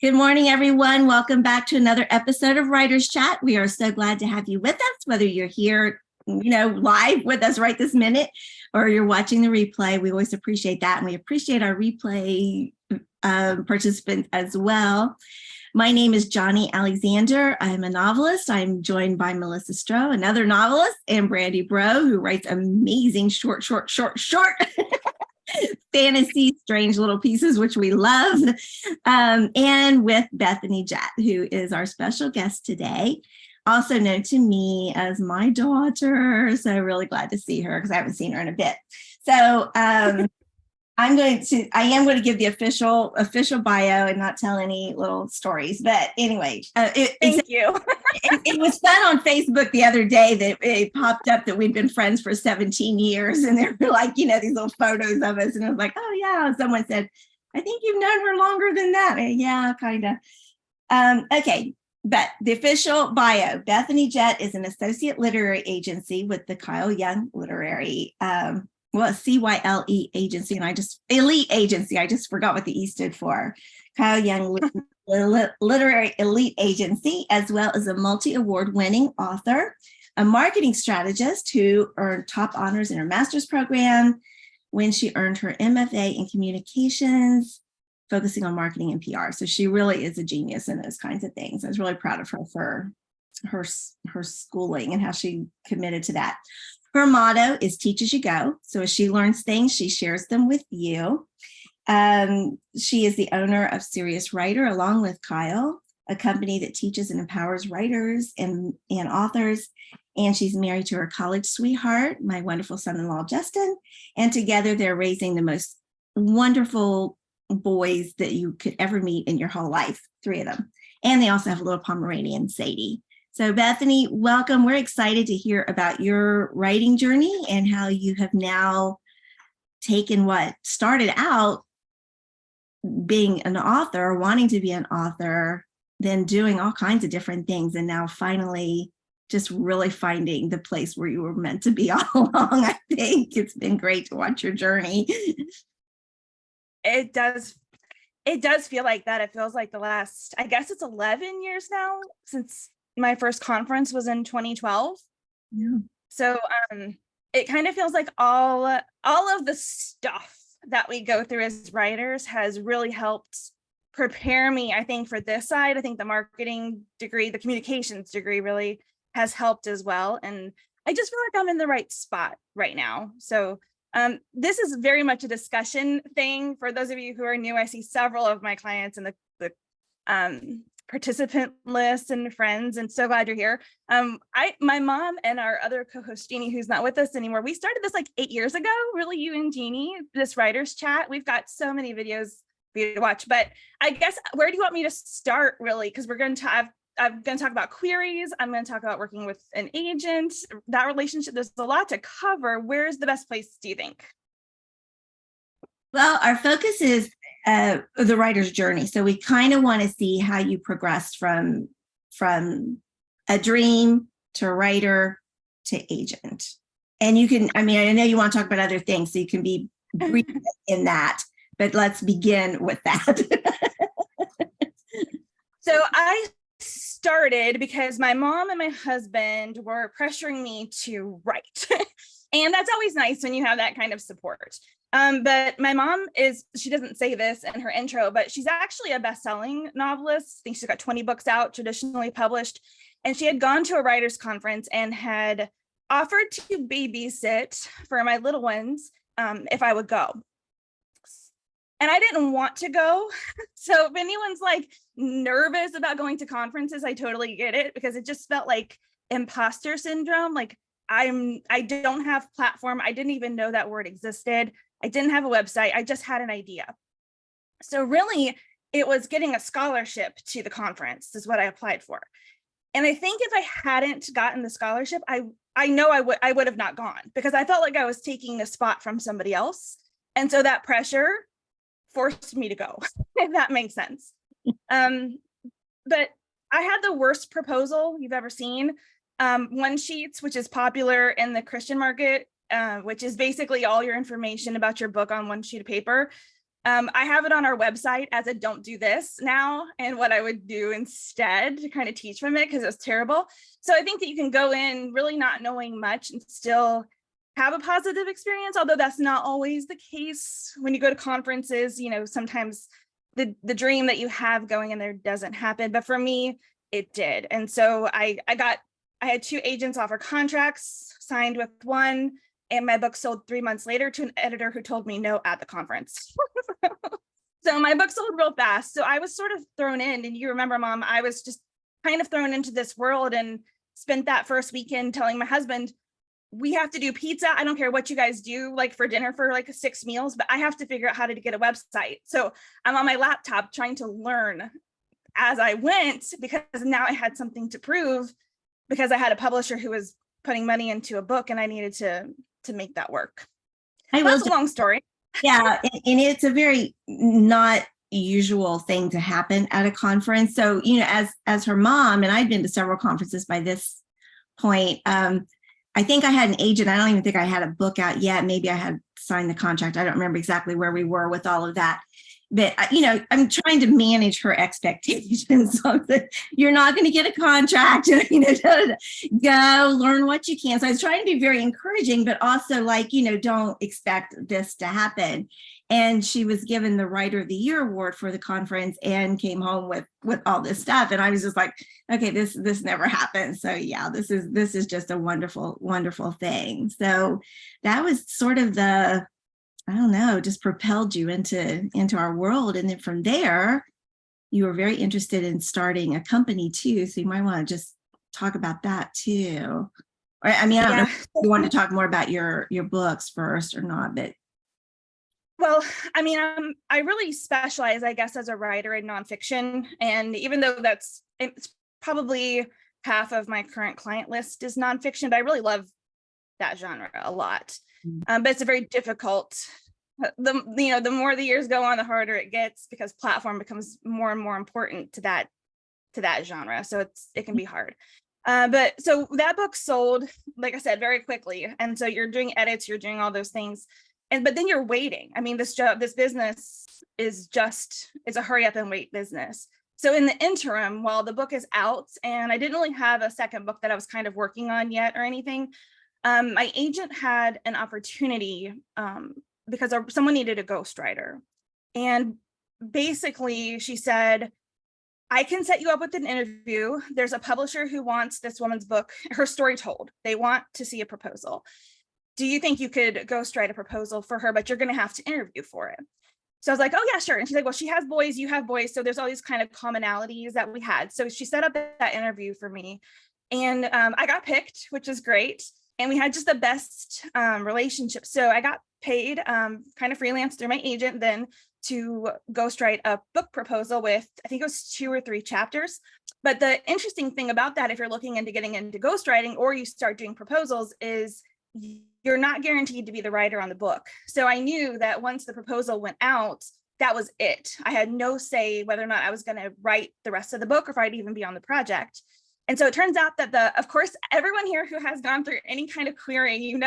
Good morning, everyone. Welcome back to another episode of Writers Chat. We are so glad to have you with us, whether you're here, live with us right this minute, or you're watching the replay. We always appreciate that, and we appreciate our replay participants as well. My name is Johnny Alexander. I'm a novelist. I'm joined by Melissa Stroh, another novelist, and Brandy Bro, who writes amazing short fantasy, strange little pieces, which we love. And with Bethany Jett, who is our special guest today, also known to me as my daughter. So really glad to see her because I haven't seen her in a bit. So I am going to give the official bio and not tell any little stories. But anyway, thank you. It was fun on Facebook the other day that it popped up that we'd been friends for 17 years. And they were like, these little photos of us. And I was like, oh, yeah. And someone said, I think you've known her longer than that. And yeah, kind of. Okay. But the official bio, Bethany Jett is an associate literary agency with the Young Literary C.Y.L.E. agency, and elite agency. I just forgot what the E stood for. Young Literary Elite Agency, as well as a multi-award winning author, a marketing strategist who earned top honors in her master's program when she earned her MFA in communications, focusing on marketing and PR. So she really is a genius in those kinds of things. I was really proud of her for her schooling and how she committed to that. Her motto is teach as you go. So as she learns things, she shares them with you. She is the owner of Serious Writer, along with Kyle, a company that teaches and empowers writers and authors. And she's married to her college sweetheart, my wonderful son-in-law, Justin. And together they're raising the most wonderful boys that you could ever meet in your whole life, 3 of them. And they also have a little Pomeranian, Sadie. So Bethany, welcome. We're excited to hear about your writing journey and how you have now taken what started out being an author, wanting to be an author, then doing all kinds of different things, and now finally just really finding the place where you were meant to be all along. I think it's been great to watch your journey. It does feel like that. It feels like the last, I guess it's 11 years now since my first conference was in 2012. Yeah. So it kind of feels like all of the stuff that we go through as writers has really helped prepare me, I think, for this side. I think the marketing degree, the communications degree really has helped as well. And I just feel like I'm in the right spot right now. So this is very much a discussion thing. For those of you who are new, I see several of my clients in the participant list and friends, and so glad you're here. My mom and our other co-host Jeannie, who's not with us anymore, we started this like 8 years ago, really, you and Jeannie, this writers chat. We've got so many videos for you to watch, but I guess where do you want me to start, really? Because we're going to I'm going to talk about queries. I'm going to talk about working with an agent, that relationship. There's a lot to cover. Where's the best place, do you think? Well, our focus is the writer's journey. So we kind of want to see how you progressed from a dream to writer to agent. And you can, I know you want to talk about other things, so you can be brief in that, but let's begin with that. So I started because my mom and my husband were pressuring me to write. And that's always nice when you have that kind of support. But my mom she doesn't say this in her intro, but she's actually a best-selling novelist. I think she's got 20 books out, traditionally published. And she had gone to a writer's conference and had offered to babysit for my little ones if I would go. And I didn't want to go. So if anyone's like nervous about going to conferences, I totally get it, because it just felt like imposter syndrome. Like I don't have platform. I didn't even know that word existed. I didn't have a website. I just had an idea. So really, it was getting a scholarship to the conference is what I applied for. And I think if I hadn't gotten the scholarship, I know I would have not gone, because I felt like I was taking a spot from somebody else. And so that pressure forced me to go, if that makes sense. But I had the worst proposal you've ever seen. One Sheets, which is popular in the Christian market, which is basically all your information about your book on one sheet of paper. I have it on our website as a don't do this now, and what I would do instead to kind of teach from it, because it was terrible. So I think that you can go in really not knowing much and still have a positive experience, although that's not always the case. When you go to conferences, you know, sometimes the dream that you have going in there doesn't happen. But for me, it did. And so I had 2 agents offer contracts, signed with one, and my book sold 3 months later to an editor who told me no at the conference. So my book sold real fast. So I was sort of thrown in, and you remember, Mom, I was just kind of thrown into this world and spent that first weekend telling my husband, we have to do pizza. I don't care what you guys do, like for dinner for like 6 meals, but I have to figure out how to get a website. So I'm on my laptop trying to learn as I went, because now I had something to prove, because I had a publisher who was putting money into a book and I needed to make that work. That's a long story. Yeah, and it's a very not usual thing to happen at a conference. So, you know, as her mom, and I'd been to several conferences by this point, I think I had an agent. I don't even think I had a book out yet. Maybe I had signed the contract. I don't remember exactly where we were with all of that. But, you know, I'm trying to manage her expectations. So that you're not going to get a contract, you know, go learn what you can. So I was trying to be very encouraging, but also like, you know, don't expect this to happen. And she was given the Writer of the Year award for the conference and came home with all this stuff. And I was just like, okay, this never happened. So yeah, this is just a wonderful, wonderful thing. So that was sort of the, I don't know, just propelled you into our world. And then from there, you were very interested in starting a company too. So you might want to just talk about that too. Or, I mean, I don't know if you want to talk more about your books first or not, but. Well, I mean, I really specialize, I guess, as a writer in nonfiction. And even though it's probably half of my current client list is nonfiction, but I really love that genre a lot. But it's a very difficult, the more the years go on, the harder it gets, because platform becomes more and more important to that genre. So it can be hard. But so that book sold, like I said, very quickly. And so you're doing edits, you're doing all those things. But then you're waiting. I mean, this business is it's a hurry up and wait business. So in the interim, while the book is out, and I didn't really have a second book that I was kind of working on yet or anything, my agent had an opportunity because someone needed a ghostwriter. And basically she said, I can set you up with an interview. There's a publisher who wants this woman's book, her story told. They want to see a proposal. Do you think you could ghostwrite a proposal for her, but you're going to have to interview for it? So I was like, oh yeah, sure. And she's like, well, she has boys, you have boys. So there's all these kind of commonalities that we had. So she set up that interview for me, and I got picked, which is great. And we had just the best relationship. So I got paid kind of freelance through my agent then to ghostwrite a book proposal with, I think it was 2 or 3 chapters. But the interesting thing about that, if you're looking into getting into ghostwriting or you start doing proposals, is you're not guaranteed to be the writer on the book. So I knew that once the proposal went out, that was it. I had no say whether or not I was going to write the rest of the book or if I'd even be on the project. And so it turns out that of course, everyone here who has gone through any kind of querying,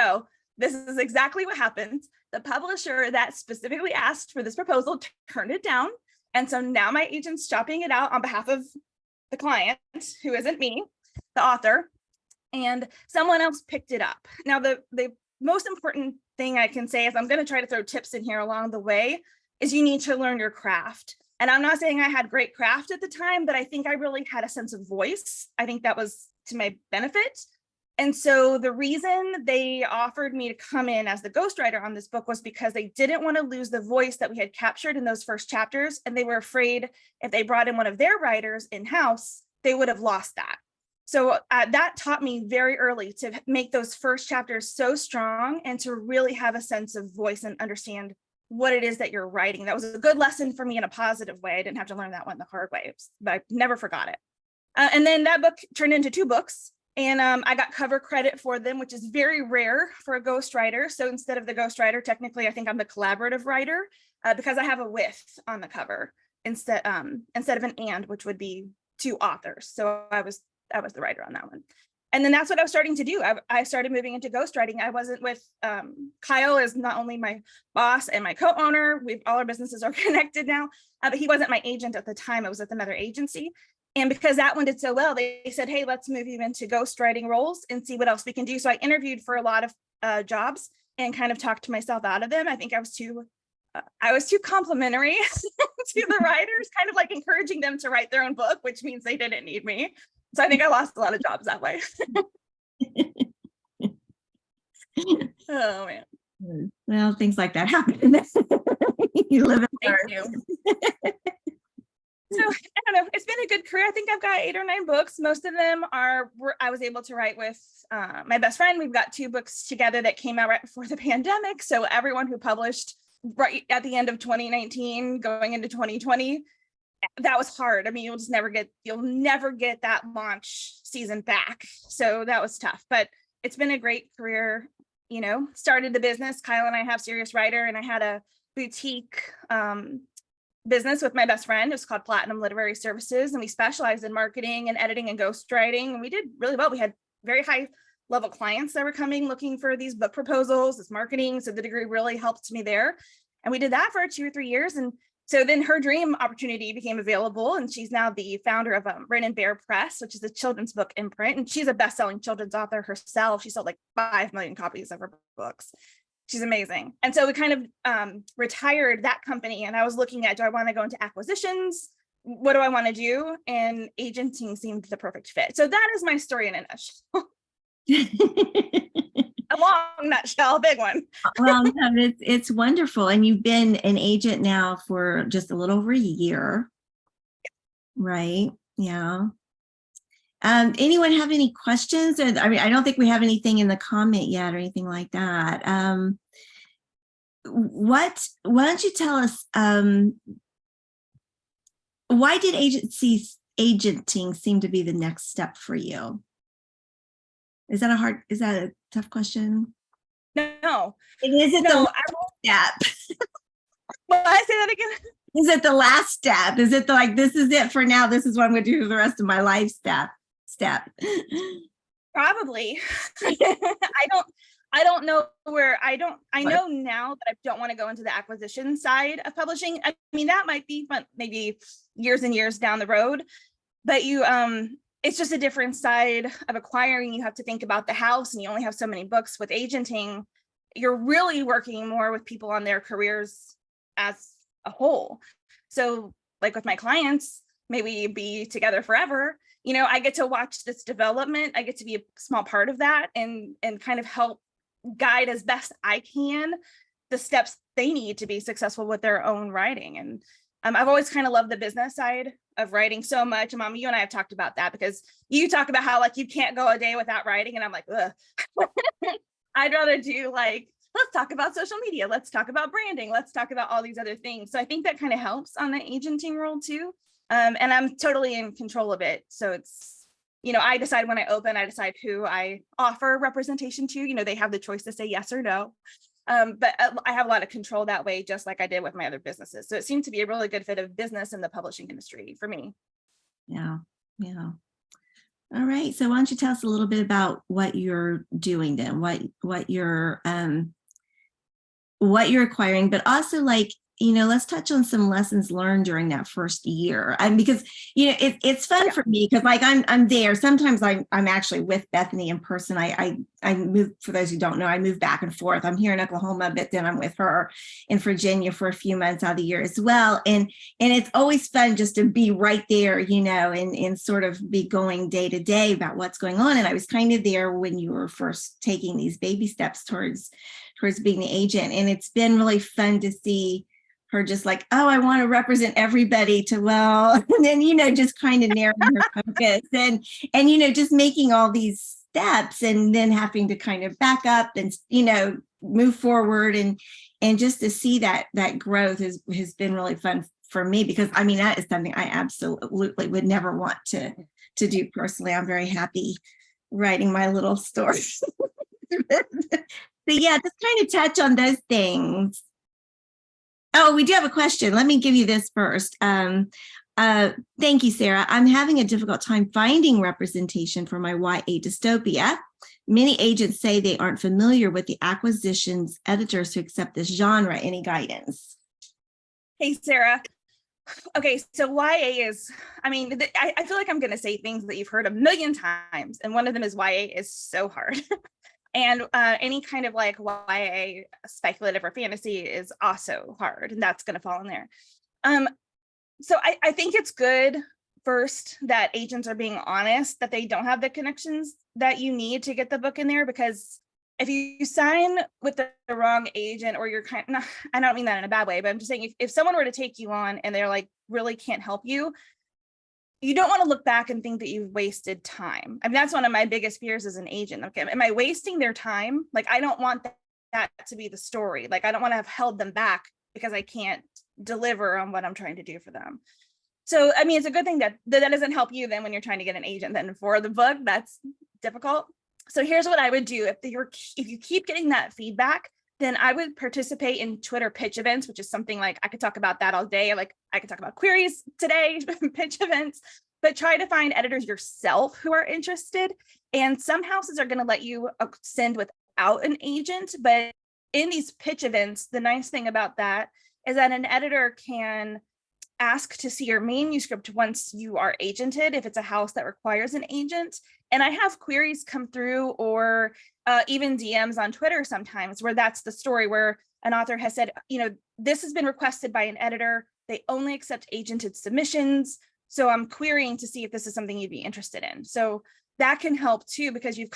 this is exactly what happens. The publisher that specifically asked for this proposal turned it down. And so now my agent's shopping it out on behalf of the client, who isn't me, the author, and someone else picked it up. Now, the most important thing I can say is, I'm going to try to throw tips in here along the way, is you need to learn your craft. And I'm not saying I had great craft at the time, but I think I really had a sense of voice. I think that was to my benefit. And so the reason they offered me to come in as the ghostwriter on this book was because they didn't want to lose the voice that we had captured in those first chapters. And they were afraid if they brought in one of their writers in-house, they would have lost that. So that taught me very early to make those first chapters so strong and to really have a sense of voice and understand what it is that you're writing. That was a good lesson for me in a positive way. I didn't have to learn that one the hard way, but I never forgot it. And then that book turned into 2 books, and I got cover credit for them, which is very rare for a ghostwriter. So instead of the ghostwriter, technically, I think I'm the collaborative writer because I have a with on the cover instead of an and, which would be 2 authors. So I was the writer on that one. And then that's what I was starting to do. I started moving into ghostwriting. I wasn't with Kyle is not only my boss and my co-owner. All our businesses are connected now, but he wasn't my agent at the time. I was at another agency. And because that one did so well, they said, hey, let's move you into ghostwriting roles and see what else we can do. So I interviewed for a lot of jobs and kind of talked to myself out of them. I think I was too complimentary to the writers, kind of like encouraging them to write their own book, which means they didn't need me. So I think I lost a lot of jobs that way. Oh man. Well, things like that happen. You live and Thank learn. you. So I don't know. It's been a good career. I think I've got 8 or 9 books. Most of them I was able to write with my best friend. We've got 2 books together that came out right before the pandemic. So everyone who published right at the end of 2019, going into 2020, that was hard. I mean, you'll never get that launch season back. So that was tough, but it's been a great career. You know, started the business. Kyle and I have Serious Writer, and I had a boutique business with my best friend. It was called Platinum Literary Services, and we specialized in marketing and editing and ghostwriting, and we did really well. We had very high level clients that were coming looking for these book proposals, this marketing. So the degree really helped me there, and we did that for 2 or 3 years. And so then her dream opportunity became available, and she's now the founder of Rin and Bear Press, which is a children's book imprint. And she's a best-selling children's author herself. She sold like 5 million copies of her books. She's amazing. And so we kind of retired that company, and I was looking at, do I want to go into acquisitions? What do I want to do? And agenting seemed the perfect fit. So that is my story in a nutshell. A long nutshell, big one. Well, no, it's wonderful. And you've been an agent now for just a little over a year, right? Yeah. Anyone have any questions? I mean, I don't think we have anything in the comment yet or anything like that. Why don't you tell us, why did agenting seem to be the next step for you? Is that a tough question? No. Is it the last step? Well, I say that again. Is it the last step? Is it like, this is it for now, this is what I'm going to do for the rest of my life step? Probably. I don't know where I know now that I don't want to go into the acquisition side of publishing. I mean, that might be fun, maybe years and years down the road, but it's just a different side of acquiring. You have to think about the house, and you only have so many books. With agenting, you're really working more with people on their careers as a whole. So like with my clients, may we be together forever. You know, I get to watch this development. I get to be a small part of that and kind of help guide as best I can the steps they need to be successful with their own writing. And I've always kind of loved the business side of writing so much. And Mom, you and I have talked about that, because you talk about how like you can't go a day without writing. And I'm like, ugh. I'd rather do like, let's talk about social media. Let's talk about branding. Let's talk about all these other things. So I think that kind of helps on the agenting role too. And I'm totally in control of it. So it's, you know, I decide when I open, I decide who I offer representation to. You know, they have the choice to say yes or no. But I have a lot of control that way, just like I did with my other businesses. So it seemed to be a really good fit of business in the publishing industry for me. Yeah. Yeah. All right. So why don't you tell us a little bit about what you're doing then, what you're acquiring, but also like, you know, let's touch on some lessons learned during that first year. And because, you know, it's fun for me because like I'm there. Sometimes I'm actually with Bethany in person. I move, for those who don't know, I move back and forth. I'm here in Oklahoma, but then I'm with her in Virginia for a few months out of the year as well. And it's always fun just to be right there, you know, and sort of be going day to day about what's going on. And I was kind of there when you were first taking these baby steps towards being the agent. And it's been really fun to see her just like, oh, I want to represent everybody to well, and then, you know, just kind of narrowing her focus and, you know, just making all these steps and then having to kind of back up and, you know, move forward and just to see that growth has been really fun for me, because I mean, that is something I absolutely would never want to do personally. I'm very happy writing my little story. But yeah, just kind of touch on those things. Oh, we do have a question. Let me give you this first. Thank you, Sarah. I'm having a difficult time finding representation for my YA dystopia. Many agents say they aren't familiar with the acquisitions editors who accept this genre. Any guidance? Hey, Sarah. Okay, so YA is, I mean, I feel like I'm going to say things that you've heard a million times, and one of them is YA is so hard. And any kind of like YA speculative or fantasy is also hard, and that's going to fall in there. So I think it's good first that agents are being honest that they don't have the connections that you need to get the book in there, because if you sign with the wrong agent, or you're kind of, I don't mean that in a bad way, but I'm just saying if someone were to take you on and they're like really can't help you, you don't want to look back and think that you've wasted time. I mean, that's one of my biggest fears as an agent. Okay, am I wasting their time? Like, I don't want that to be the story. Like, I don't want to have held them back because I can't deliver on what I'm trying to do for them. So, I mean, it's a good thing that doesn't help you then when you're trying to get an agent then for the book. That's difficult. So here's what I would do. If you keep getting that feedback, then I would participate in Twitter pitch events, which is something like, I could talk about that all day. Like, I could talk about queries today, pitch events, but try to find editors yourself who are interested. And some houses are going to let you send without an agent, but in these pitch events, the nice thing about that is that an editor can ask to see your manuscript once you are agented, if it's a house that requires an agent. And I have queries come through, or even DMs on Twitter sometimes, where that's the story, where an author has said, you know, this has been requested by an editor. They only accept agented submissions. So I'm querying to see if this is something you'd be interested in. So that can help too, because you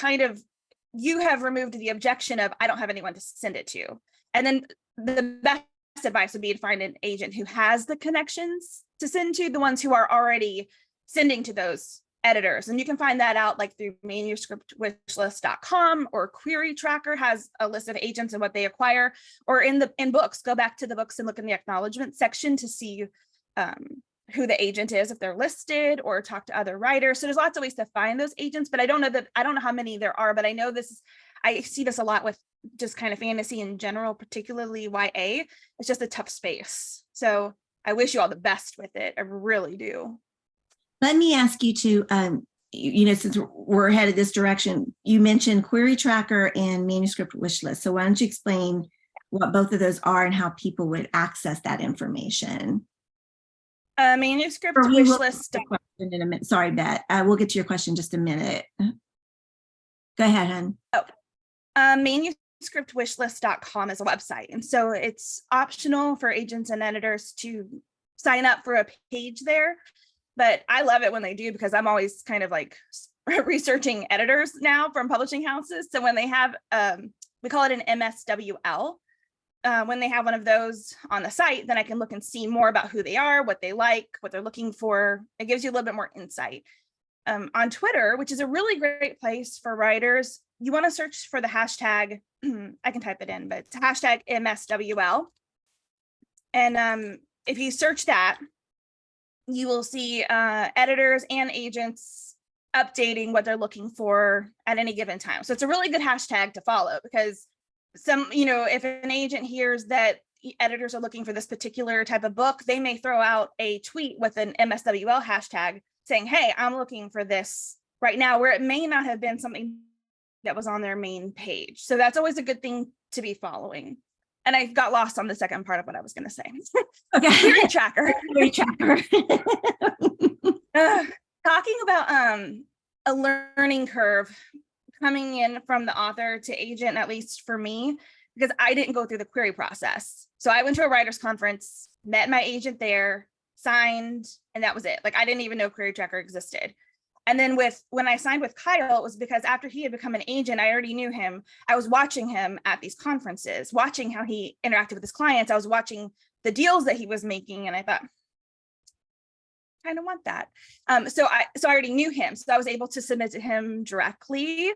have removed the objection of, I don't have anyone to send it to. And then the best advice would be to find an agent who has the connections to send to, the ones who are already sending to those editors. And you can find that out like through manuscriptwishlist.com, or QueryTracker has a list of agents and what they acquire, or in books, go back to the books and look in the acknowledgement section to see who the agent is, if they're listed, or talk to other writers. So there's lots of ways to find those agents, but I don't know how many there are, but I know I see this a lot with just kind of fantasy in general, particularly YA. It's just a tough space. So I wish you all the best with it. I really do. Let me ask you to, since we're headed this direction, you mentioned QueryTracker and Manuscript Wishlist. So why don't you explain what both of those are and how people would access that information? Manuscript Wishlist. In a minute. Sorry, Beth. We'll get to your question in just a minute. Go ahead, hon. Manuscriptwishlist.com is a website. And so it's optional for agents and editors to sign up for a page there. But I love it when they do, because I'm always kind of like researching editors now from publishing houses. So when they have, we call it an MSWL, when they have one of those on the site, then I can look and see more about who they are, what they like, what they're looking for. It gives you a little bit more insight. On Twitter, which is a really great place for writers, you want to search for the hashtag, I can type it in, but it's hashtag MSWL. And if you search that, you will see editors and agents updating what they're looking for at any given time. So it's a really good hashtag to follow, because if an agent hears that editors are looking for this particular type of book, they may throw out a tweet with an MSWL hashtag saying, hey, I'm looking for this right now, where it may not have been something that was on their main page. So that's always a good thing to be following. And I got lost on the second part of what I was going to say. Okay. QueryTracker. Talking about a learning curve coming in from the author to agent, at least for me, because I didn't go through the query process. So I went to a writer's conference, met my agent there, signed, and that was it. Like, I didn't even know QueryTracker existed. And then when I signed with Kyle, it was because after he had become an agent, I already knew him. I was watching him at these conferences, watching how he interacted with his clients. I was watching the deals that he was making, and I thought, I kind of want that. So I already knew him. So I was able to submit to him directly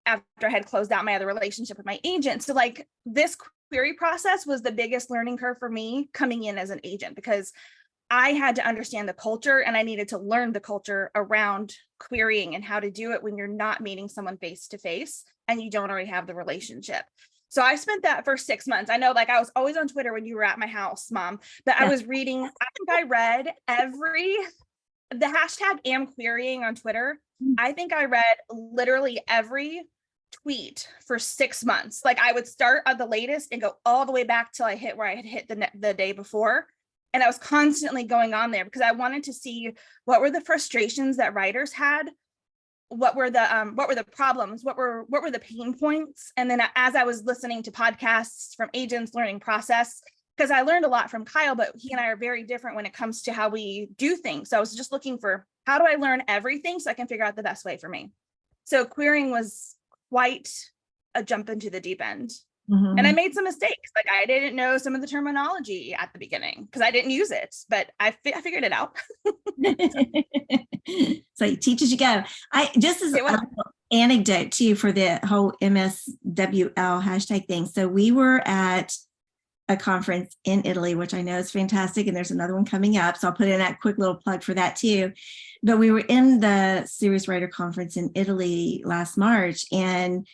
after I had closed out my other relationship with my agent. So like, this query process was the biggest learning curve for me coming in as an agent, because I had to understand the culture, and I needed to learn the culture around querying and how to do it when you're not meeting someone face to face and you don't already have the relationship. So I spent that for 6 months. I know, like, I was always on Twitter when you were at my house, Mom, but I was reading, I think I read the hashtag am querying on Twitter. I think I read literally every tweet for 6 months. Like, I would start at the latest and go all the way back till I hit where I had hit the day before. And I was constantly going on there because I wanted to see what were the frustrations that writers had, what were the problems, what were the pain points. And then as I was listening to podcasts from agents, learning process, because I learned a lot from Kyle, but he and I are very different when it comes to how we do things. So I was just looking for, how do I learn everything so I can figure out the best way for me? So querying was quite a jump into the deep end. And I made some mistakes. Like, I didn't know some of the terminology at the beginning because I didn't use it, but I figured it out. So you teach as you go. I just as an anecdote too for the whole MSWL hashtag thing. So we were at a conference in Italy, which I know is fantastic, and there's another one coming up. So I'll put in that quick little plug for that too. But we were in the Serious Writer Conference in Italy last March, and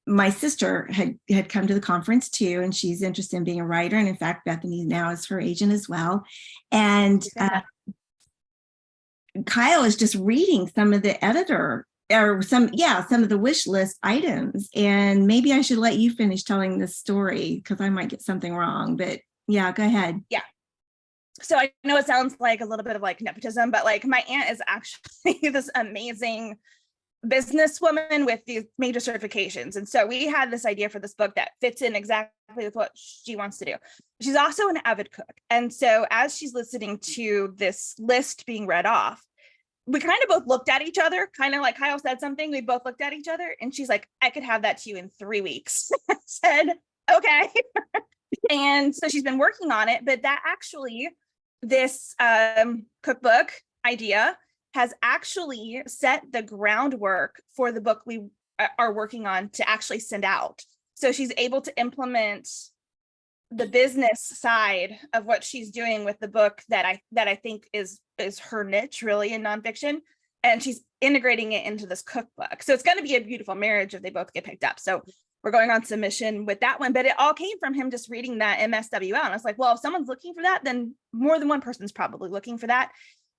my sister had come to the conference too, and she's interested in being a writer. And in fact, Bethany now is her agent as well. And Kyle is just reading some of the editor or some of the wish list items. And maybe I should let you finish telling this story because I might get something wrong, but yeah, go ahead. Yeah. So I know it sounds like a little bit of like nepotism, but like my aunt is actually this amazing businesswoman with these major certifications. And so we had this idea for this book that fits in exactly with what she wants to do. She's also an avid cook. And so as she's listening to this list being read off, we kind of both looked at each other, kind of like Kyle said something, we both looked at each other and she's like, I could have that to you in 3 weeks. I said, okay. And so she's been working on it, but that actually, this cookbook idea has actually set the groundwork for the book we are working on to actually send out. So she's able to implement the business side of what she's doing with the book that I think is her niche really in nonfiction. And she's integrating it into this cookbook. So it's going to be a beautiful marriage if they both get picked up. So we're going on submission with that one, but it all came from him just reading that MSWL. And I was like, well, if someone's looking for that, then more than one person's probably looking for that.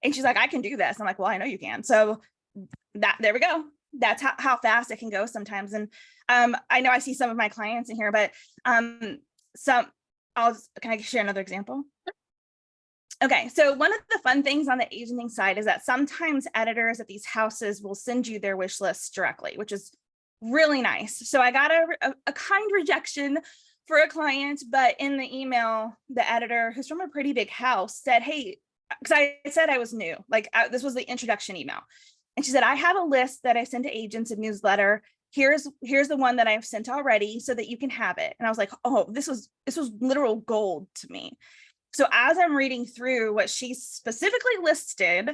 And she's like, I can do this. I'm like, well, I know you can. So there we go. That's how fast it can go sometimes. And I know I see some of my clients in here, but can I share another example? Okay, so one of the fun things on the agenting side is that sometimes editors at these houses will send you their wish lists directly, which is really nice. So I got a kind rejection for a client, but in the email, the editor, who's from a pretty big house, said, hey, because I said I was new, this was the introduction email. And she said, I have a list that I send to agents in newsletter. Here's the one that I've sent already so that you can have it. And I was like, oh, this was literal gold to me. So as I'm reading through what she specifically listed,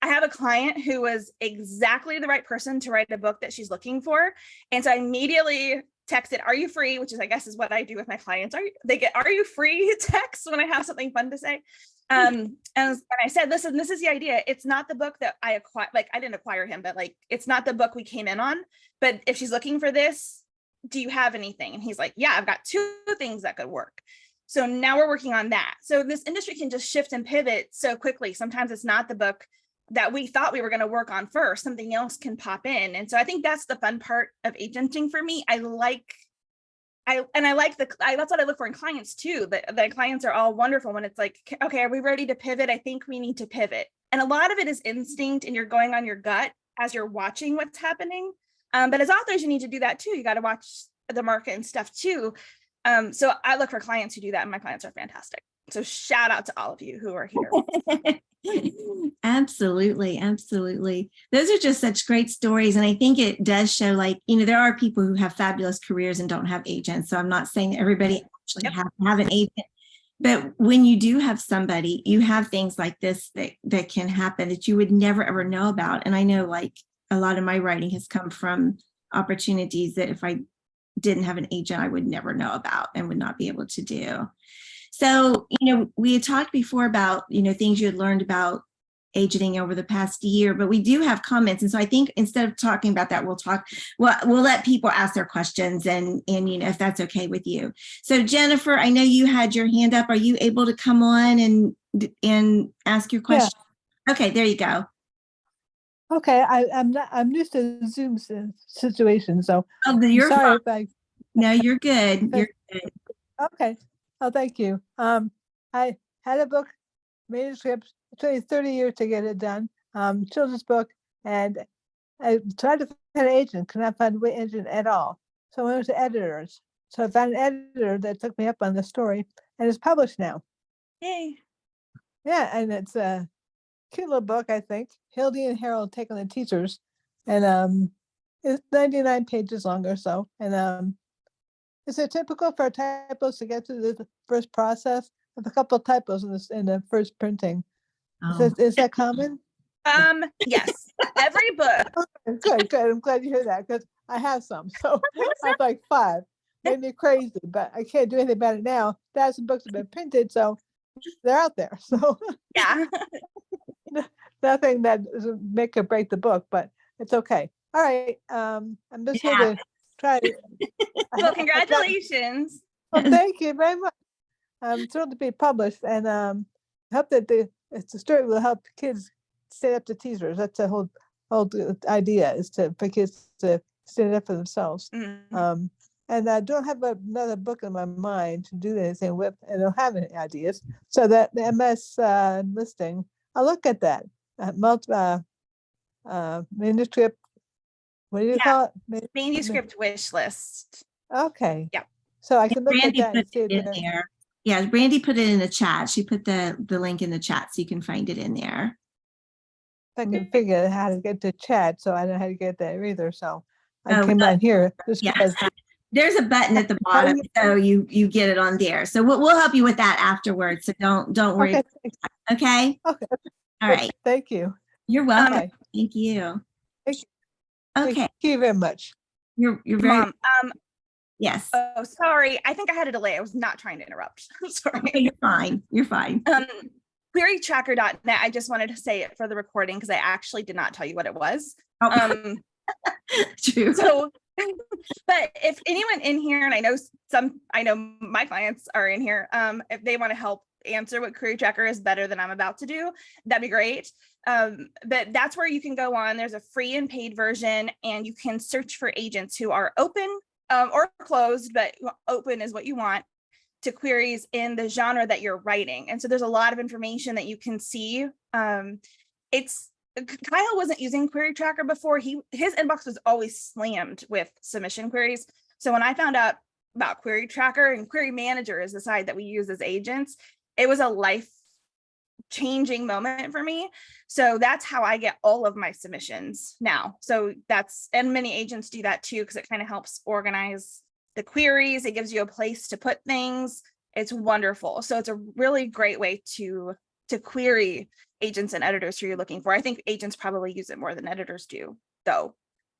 I have a client who was exactly the right person to write a book that she's looking for. And so I immediately texted, are you free? Which is, I guess, is what I do with my clients. Are you free text when I have something fun to say? And I said, listen, this is the idea. It's not the book that I acquired. Like, I didn't acquire him, but like, it's not the book we came in on. But if she's looking for this, do you have anything? And he's like, yeah, I've got 2 things that could work. So now we're working on that. So this industry can just shift and pivot so quickly. Sometimes it's not the book that we thought we were going to work on first. Something else can pop in. And so I think that's the fun part of agenting for me. That's what I look for in clients too. The clients are all wonderful when it's like, okay, are we ready to pivot? I think we need to pivot. And a lot of it is instinct and you're going on your gut as you're watching what's happening. But as authors, you need to do that too. You got to watch the market and stuff too. So I look for clients who do that, and my clients are fantastic. So shout out to all of you who are here. Absolutely. Those are just such great stories. And I think it does show, like, there are people who have fabulous careers and don't have agents. So I'm not saying that everybody actually have to have an agent. But when you do have somebody, you have things like this that can happen that you would never, ever know about. And I know, like, a lot of my writing has come from opportunities that if I didn't have an agent, I would never know about and would not be able to do. So, we had talked before about, things you had learned about agenting over the past year, but we do have comments. And so I think instead of talking about that, we'll let people ask their questions and, if that's okay with you. So Jennifer, I know you had your hand up. Are you able to come on and ask your question? Yeah. Okay, there you go. Okay, I'm used to Zoom situation, so you're sorry fine. if I. No, you're good. You're good. Okay. Oh, thank you. I had a book, manuscript. It took me 30 years to get it done. Children's book, and I tried to find an agent, could not find an agent at all. So I went to editors. So I found an editor that took me up on the story, and it's published now. Yay! Yeah, and it's a cute little book, I think. Hildy and Harold take on the teachers, and it's 99 pages long or so. And is it typical for typos to get through the first process? I have a couple of typos in the first printing. Is that common? Yes. Every book. Okay, good. I'm glad you hear that because I have some. So I have like 5. Made me crazy, but I can't do anything about it now. 1,000 books have been printed, so they're out there. So yeah. Nothing that doesn't make or break the book, but it's okay. All right. I'm just here to try. Well, congratulations. Well, thank you very much. I'm thrilled to be published, and hope that the story will help kids stand up to teachers. That's the whole idea, is for kids to stand up for themselves. Mm-hmm. And I don't have another book in my mind to do anything with. I don't have any ideas. So that the MS listing, I'll look at that. Manuscript. What do you call it? Manuscript wish list. Okay. Yeah. So I can look Brandy at that and see it in there. Yeah, Brandy put it in the chat. She put the link in the chat, so you can find it in there. I can figure out how to get to chat, so I don't know how to get there either. So I came on here just because. There's a button at the bottom, so you get it on there. So we'll help you with that afterwards. So don't worry. Okay. Okay. All right. Thank you. You're welcome. Thank you. Okay. Thank you very much. You're very. Mom. Yes. Oh, sorry. I think I had a delay. I was not trying to interrupt. Sorry. Okay, you're fine. You're fine. QueryTracker.net. I just wanted to say it for the recording because I actually did not tell you what it was. True. So, but if anyone in here, and I know my clients are in here, if they want to help answer what QueryTracker is better than I'm about to do, that'd be great. But that's where you can go on. There's a free and paid version, and you can search for agents who are open or closed, but open is what you want, to queries in the genre that you're writing. And so there's a lot of information that you can see. Kyle wasn't using QueryTracker before. His inbox was always slammed with submission queries. So when I found out about QueryTracker, and Query Manager is the side that we use as agents, it was a life-changing moment for me. So that's how I get all of my submissions now. So and many agents do that too, because it kind of helps organize the queries. It gives you a place to put things. It's wonderful. So it's a really great way to query agents and editors who you're looking for. I think agents probably use it more than editors do, though.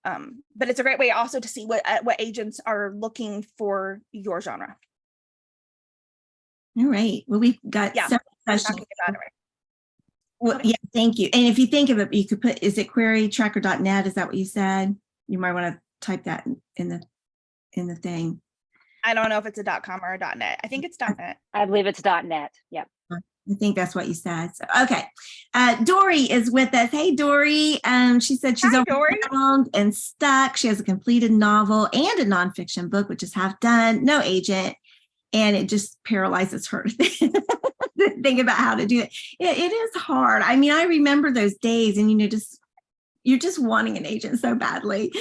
But it's a great way also to see what agents are looking for your genre. All right. Well, we've got several questions. Well, yeah, thank you. And if you think of it, you could put, is it querytracker.net? Is that what you said? You might want to type that in the thing. I don't know if it's a .com or a .net. I think it's .net. I believe it's .net. Yep. I think that's what you said. So, okay. Dory is with us. Hey, Dory. She said she's overwhelmed and stuck. She has a completed novel and a nonfiction book, which is half done, no agent. And it just paralyzes her to think about how to do it. It is hard. I mean, I remember those days, and you're just wanting an agent so badly.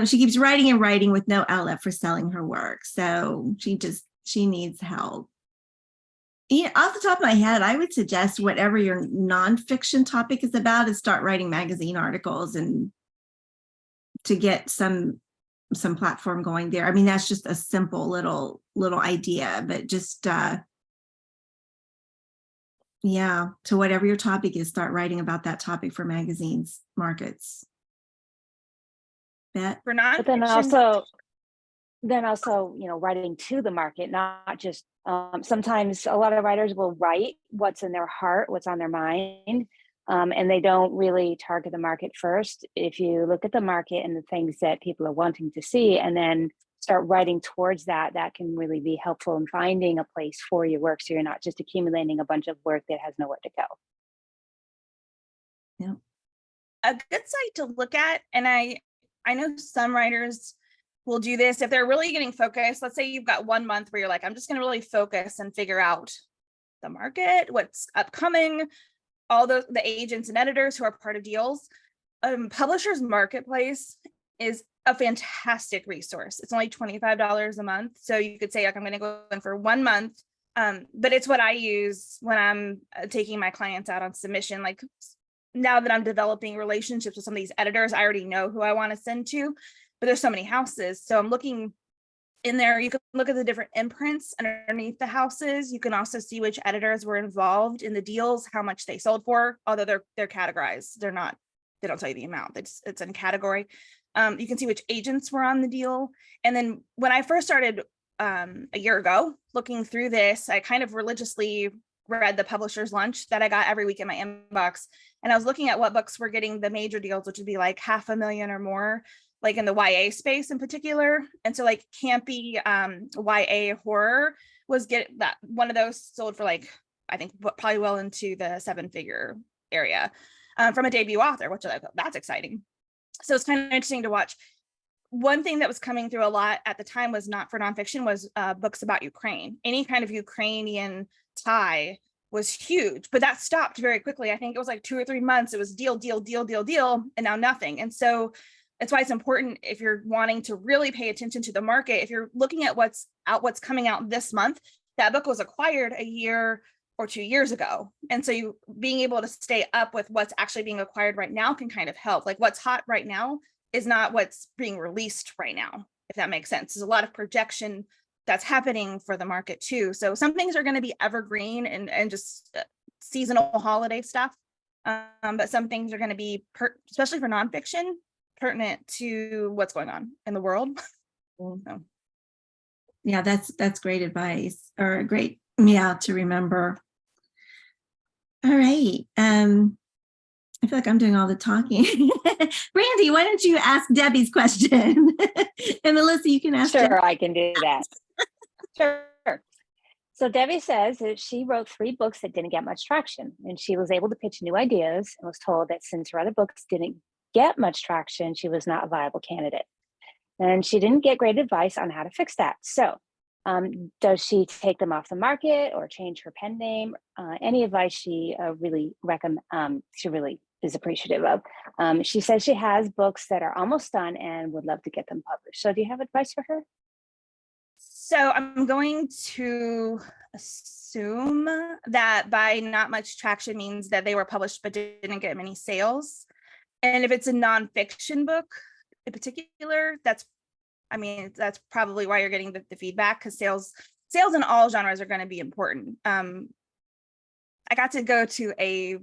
She keeps writing and writing with no outlet for selling her work. So she needs help. Off the top of my head, I would suggest whatever your nonfiction topic is about is start writing magazine articles and to get some platform going there. I mean, that's just a simple little idea, but just to whatever your topic is, start writing about that topic for magazines, markets. Bet. For nonfiction. But then also, writing to the market, not just, sometimes a lot of writers will write what's in their heart, what's on their mind. And they don't really target the market first. If you look at the market and the things that people are wanting to see, and then start writing towards that, that can really be helpful in finding a place for your work, so you're not just accumulating a bunch of work that has nowhere to go. Yeah. A good site to look at, and I know some writers will do this if they're really getting focused. Let's say you've got 1 month where you're like, I'm just going to really focus and figure out the market, what's upcoming, all the agents and editors who are part of deals. Publishers Marketplace is a fantastic resource. It's only $25 a month. So you could say, like, I'm going to go in for 1 month. But it's what I use when I'm taking my clients out on submission. Like, now that I'm developing relationships with some of these editors, I already know who I want to send to, but there's so many houses. So I'm looking in there. You can look at the different imprints underneath the houses. You can also see which editors were involved in the deals, how much they sold for, although they're categorized. They don't tell you the amount. It's in a category. You can see which agents were on the deal. And then when I first started a year ago looking through this, I kind of religiously read the publisher's lunch that I got every week in my inbox. And I was looking at what books were getting the major deals, which would be like $500,000 or more, like in the YA space in particular. And so like campy YA horror was that one of those sold for like, I think probably well into the 7-figure area from a debut author, which I thought that's exciting. So it's kind of interesting to watch. One thing that was coming through a lot at the time was not for nonfiction, was books about Ukraine. Any kind of Ukrainian tie was huge, but that stopped very quickly. I think it was like 2 or 3 months. It was deal, and now nothing. And so that's why it's important, if you're wanting to really pay attention to the market, if you're looking at what's coming out this month, that book was acquired a year or 2 years ago. And so you being able to stay up with what's actually being acquired right now can kind of help. Like, what's hot right now is not what's being released right now, if that makes sense. There's a lot of projection that's happening for the market too. So some things are going to be evergreen and just seasonal holiday stuff. But some things are going to be, especially for nonfiction, pertinent to what's going on in the world. So. Yeah, that's great advice, or great, to remember. All right. I feel like I'm doing all the talking. Brandy, why don't you ask Debbie's question? And Melissa, you can ask. Sure, I can do that. Sure. So Debbie says that she wrote 3 books that didn't get much traction, and she was able to pitch new ideas and was told that since her other books didn't get much traction, she was not a viable candidate. And she didn't get great advice on how to fix that. So does she take them off the market or change her pen name? Any advice she really is appreciative of. She says she has books that are almost done and would love to get them published. So do you have advice for her? So I'm going to assume that by not much traction means that they were published but didn't get many sales. And if it's a nonfiction book in particular, that's probably why you're getting the feedback, because sales in all genres are going to be important. I got to go to a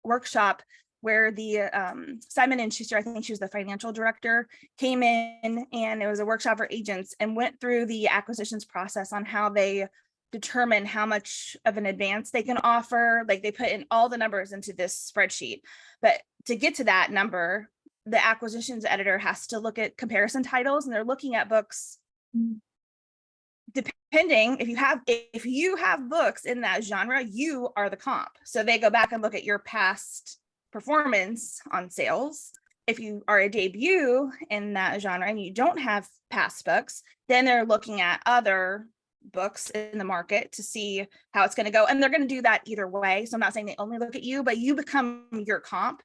workshop where the Simon & Schuster, I think she was the financial director, came in, and it was a workshop for agents and went through the acquisitions process on how they determine how much of an advance they can offer. Like, they put in all the numbers into this spreadsheet, but to get to that number, the acquisitions editor has to look at comparison titles, and they're looking at books depending, if you have books in that genre, you are the comp. So they go back and look at your past performance on sales. If you are a debut in that genre and you don't have past books, then they're looking at other books in the market to see how it's going to go. And they're going to do that either way. So I'm not saying they only look at you, but you become your comp,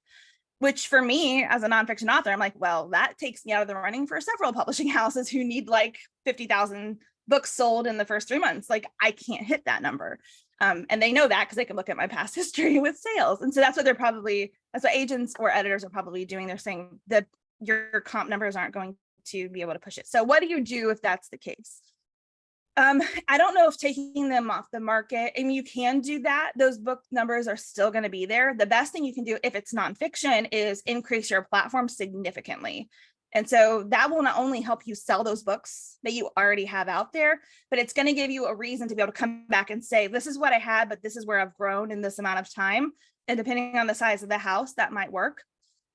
which for me as a nonfiction author, I'm like, well, that takes me out of the running for several publishing houses who need like 50,000 books sold in the first 3 months. Like, I can't hit that number. And they know that because they can look at my past history with sales. And so that's what agents or editors are probably doing. They're saying that your comp numbers aren't going to be able to push it. So what do you do if that's the case? I don't know if taking them off the market, I mean, you can do that. Those book numbers are still going to be there. The best thing you can do if it's nonfiction is increase your platform significantly. And so that will not only help you sell those books that you already have out there, but it's going to give you a reason to be able to come back and say, this is what I had, but this is where I've grown in this amount of time. and depending on the size of the house, that might work.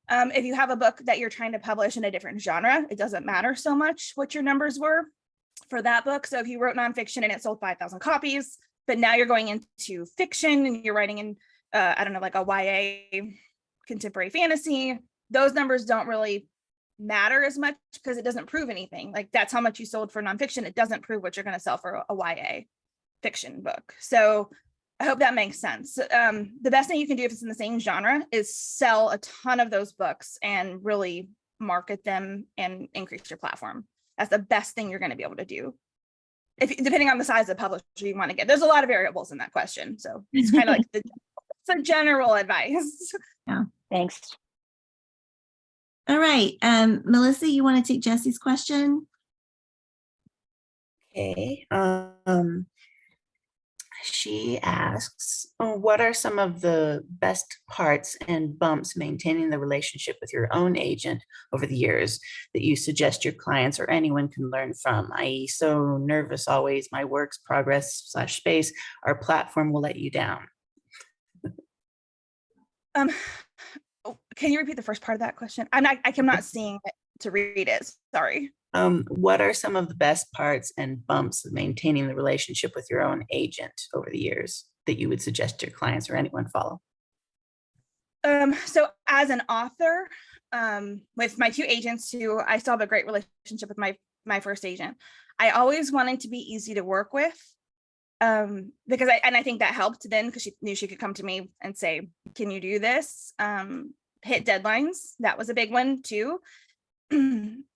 If you have a book that you're trying to publish in a different genre, it doesn't matter so much what your numbers were for that book. So if you wrote nonfiction and it sold 5,000 copies, but now you're going into fiction and you're writing in, I don't know, like a YA contemporary fantasy, those numbers don't really matter as much because it doesn't prove anything. Like that's how much you sold for nonfiction. It doesn't prove what you're going to sell for a YA fiction book. So I hope that makes sense. The best thing you can do if it's in the same genre is sell a ton of those books and really market them and increase your platform. That's the best thing you're going to be able to do. If depending on the size of publisher you want to get, there's a lot of variables in that question. So it's kind of like some general advice. Yeah. Thanks. All right. Melissa, you want to take Jesse's question? Okay. She asks, what are some of the best parts and bumps maintaining the relationship with your own agent over the years that you suggest your clients or anyone can learn from, i.e. so nervous always, my work's progress / space, our platform will let you down? Can you repeat the first part of that question? I'm not seeing it to read it. Sorry. What are some of the best parts and bumps of maintaining the relationship with your own agent over the years that you would suggest your clients or anyone follow? So as an author, with my two agents who I still have a great relationship with my first agent, I always wanted to be easy to work with. Because I think that helped then because she knew she could come to me and say, can you do this? Hit deadlines. That was a big one too. So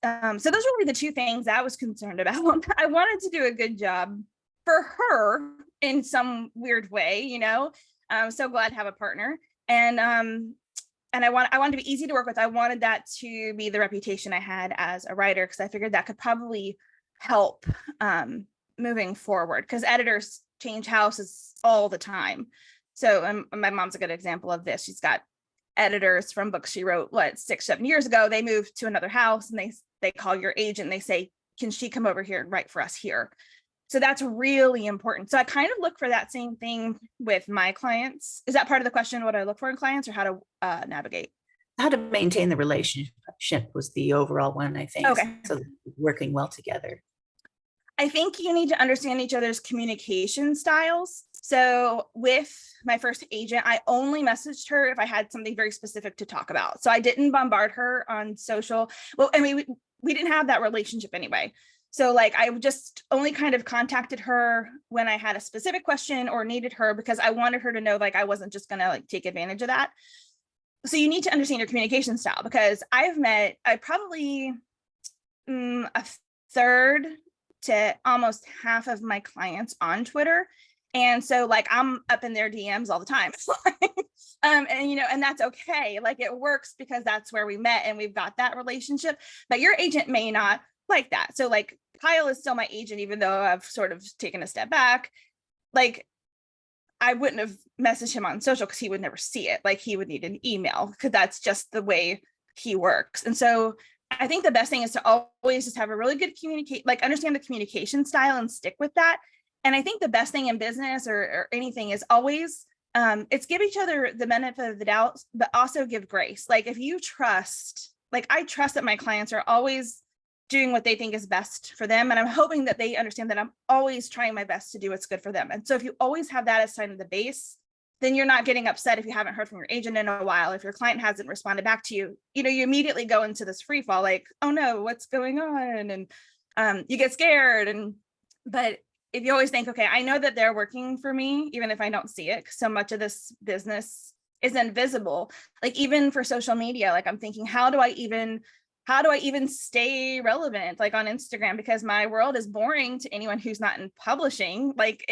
those are really the two things I was concerned about. I wanted to do a good job for her in some weird way, you know. I'm so glad to have a partner. And I wanted to be easy to work with. I wanted that to be the reputation I had as a writer because I figured that could probably help moving forward because editors change houses all the time. So my mom's a good example of this. She's got editors from books she wrote 6-7 years ago. They moved to another house and they call your agent and they say, can she come over here and write for us here? So that's really important. So I kind of look for that same thing with my clients. Is that part of the question, what I look for in clients or how to navigate? How to maintain the relationship was the overall one, I think. Okay. So working well together. I think you need to understand each other's communication styles. So with my first agent, I only messaged her if I had something very specific to talk about. So I didn't bombard her on social. Well, I mean, we didn't have that relationship anyway. So like I just only kind of contacted her when I had a specific question or needed her because I wanted her to know like I wasn't just gonna like take advantage of that. So you need to understand your communication style because I probably a third to almost half of my clients on Twitter. And so like, I'm up in their DMs all the time. And, you know, and that's okay. Like it works because that's where we met and we've got that relationship, but your agent may not like that. So like Kyle is still my agent, even though I've sort of taken a step back. Like I wouldn't have messaged him on social because he would never see it. Like he would need an email because that's just the way he works. And so I think the best thing is to always just have a really good understand the communication style and stick with that. And I think the best thing in business or anything is always, it's give each other the benefit of the doubt, but also give grace. Like if you trust, like I trust that my clients are always doing what they think is best for them. And I'm hoping that they understand that I'm always trying my best to do what's good for them. And so if you always have that as sign of the base, then you're not getting upset if you haven't heard from your agent in a while. If your client hasn't responded back to you, you know, you immediately go into this free fall, like, oh no, what's going on? And you get scared. But if you always think, okay, I know that they're working for me, even if I don't see it, 'cause so much of this business is invisible. Like even for social media, like I'm thinking, how do I even stay relevant like on Instagram? Because my world is boring to anyone who's not in publishing. Like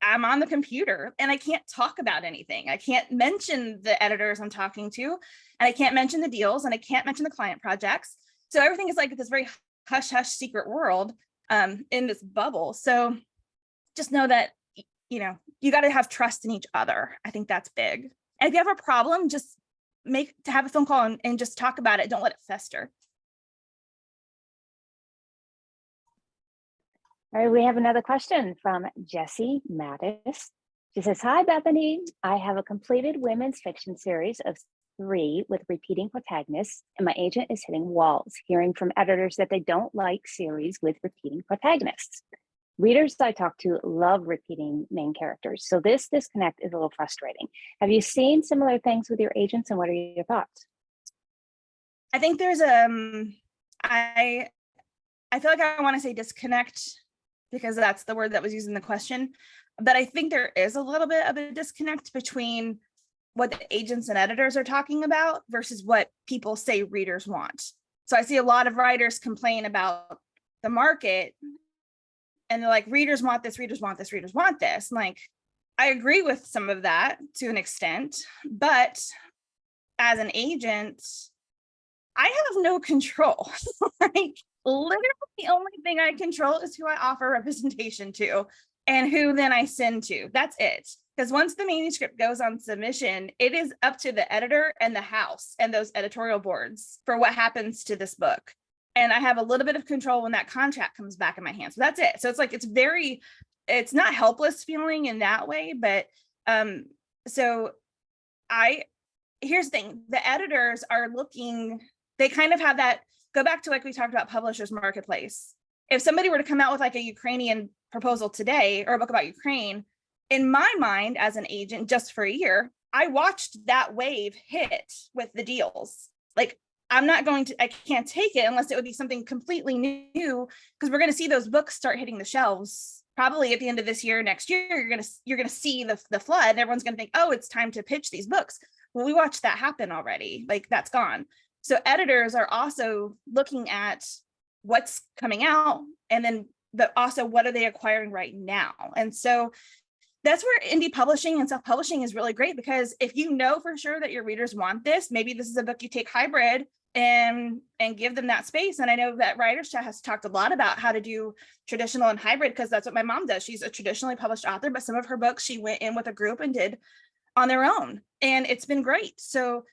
I'm on the computer and I can't talk about anything. I can't mention the editors I'm talking to, and I can't mention the deals, and I can't mention the client projects. So everything is like this very hush hush secret world in this bubble. So just know that, you know, you got to have trust in each other. I think that's big. And if you have a problem, just have a phone call and just talk about it. Don't let it fester. All right, we have another question from Jessie Mattis. She says, hi, Bethany. I have a completed women's fiction series of 3 with repeating protagonists, and my agent is hitting walls, hearing from editors that they don't like series with repeating protagonists. Readers I talk to love repeating main characters, so this disconnect is a little frustrating. Have you seen similar things with your agents, and what are your thoughts? I think there's I feel like I want to say disconnect because that's the word that was used in the question, but I think there is a little bit of a disconnect between what the agents and editors are talking about versus what people say readers want. So I see a lot of writers complain about the market and they're like, readers want this, readers want this, readers want this. And like, I agree with some of that to an extent, but as an agent, I have no control. Like, literally the only thing I control is who I offer representation to and who then I send to. That's it. Because once the manuscript goes on submission, it is up to the editor and the house and those editorial boards for what happens to this book. And I have a little bit of control when that contract comes back in my hands. So that's it. So it's like, it's not helpless feeling in that way, but here's the thing, the editors are looking, they kind of have that, go back to like we talked about Publishers Marketplace. If somebody were to come out with like a Ukrainian proposal today or a book about Ukraine, in my mind as an agent, just for a year, I watched that wave hit with the deals. Like, I can't take it unless it would be something completely new, because we're going to see those books start hitting the shelves probably at the end of this year, next year. You're going to see the flood and everyone's going to think, oh, it's time to pitch these books. Well, we watched that happen already. Like, that's gone. So editors are also looking at what's coming out and then also what are they acquiring right now. And so that's where indie publishing and self-publishing is really great, because if you know for sure that your readers want this, maybe this is a book you take hybrid and give them that space. And I know that Writers Chat has talked a lot about how to do traditional and hybrid, because that's what my mom does. She's a traditionally published author, but some of her books she went in with a group and did on their own, and it's been great. So